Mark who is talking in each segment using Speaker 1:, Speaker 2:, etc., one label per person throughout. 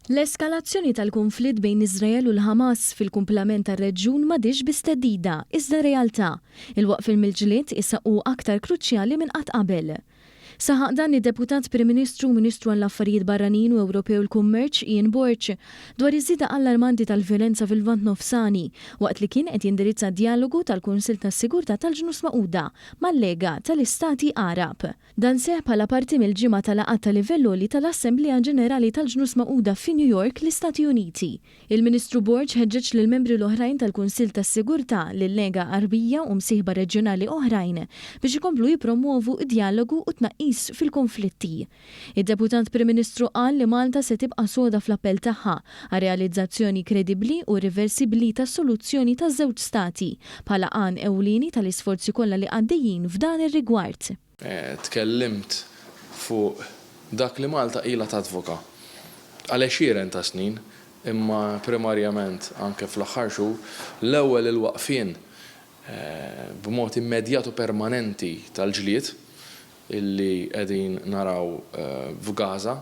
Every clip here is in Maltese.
Speaker 1: L-eskalazzjoni tal-konflitt bejn Iżrael u l-Ħamas fil-kumplament tar-reġjun m'għadix biss theddida, iżda realtà. Il-waqf mill-ġlied issa hu aktar kruċjali minn qatt qabel. Saħaq dan id-Deputat Prim Ministru Ministru għall-Affarijiet Barranin u Ewropew il-Kummerċ Ian Borch dwar iż-żieda allarmanti tal-vjolenza fil-Lvant Nofsani waqt li kien qed jindirizza dialogu tal-Kunsill tas-Sigurtà tal-Ġnus Magħquda mal-Lega tal-Istati Għarab. Dan seħħ bħala parti mill-ġimgħa tal-laqgħa ta' livell għoli tal-Assembleja Ġenerali tal-Ġnus Magħquda fi New York, l-Istati Uniti. Il-Ministru Borch ħeġġeġ lill-membri l-oħrajn tal-Kunsill tas-Sigurtà lill-Lega Qarbija u msieħba reġjonali oħrajn biex ikomplu jippromovu d-dialogu u tnaqqis fil-konflitti. Id-Deputat Prim Ministru qal li Malta se tibqa' soda fl-appell tagħha għal realizzazzjoni kredibbli u riversibbli tas-soluzzjoni taż-żewġ stati bħala għan ewlieni tal-isforzi kollha li għaddejjin f'dan ir-rigward.
Speaker 2: Tkellimt fuq dak li Malta ilha tadvoka għal 20 ta' snin, imma primarjament anke fl-aħħar xhur l-ewwel il-waqfien b'mod immedjat u permanenti tal-ġlied illi qegħdin naraw f'Gaza,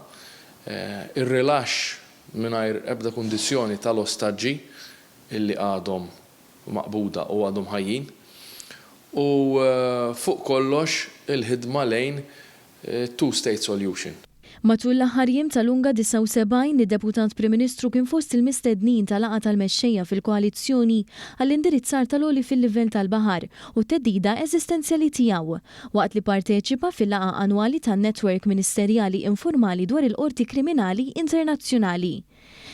Speaker 2: ir-rilaxx mingħajr ebda kundizzjoni tal-ostaġġi illi għadhom maqbuda u għadhom ħajjin u fuq kollox il-ħidma lejn two-state solution.
Speaker 1: Matul l-aħħar jiem tal-Lunga 79 id-Deputat Prim Ministru kien fost il-mistednin tal-laqgħa tal-mexxejja fil-koalizzjoni għall-indirizzar tal-għoli fil-livell tal-baħar u t-teddida eżistenzjali tiegħu waqt li parteċipa fil-laqgħa annwali tan-Netwerk Ministerjali Informali dwar il-Qorti Kriminali Internazzjonali.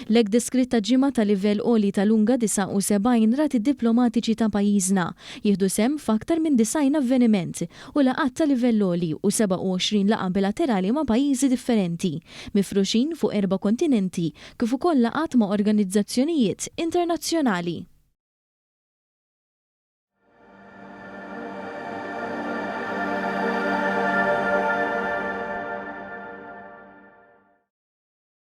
Speaker 1: L-hekk deskritta ġimgħa tal-livell għoli tal-Lunga 79 rati diplomatiċi ta' pajjiżna jieħdu sehem f'aktar minn 90 avveniment u laqgħat ta' livell għoli u 27 laqgħa bilaterali ma' pajjiżi differenti, mifruxin fuq 4 kontinenti kif ukoll laqgħat ma' organizzazzjonijiet internazzjonali.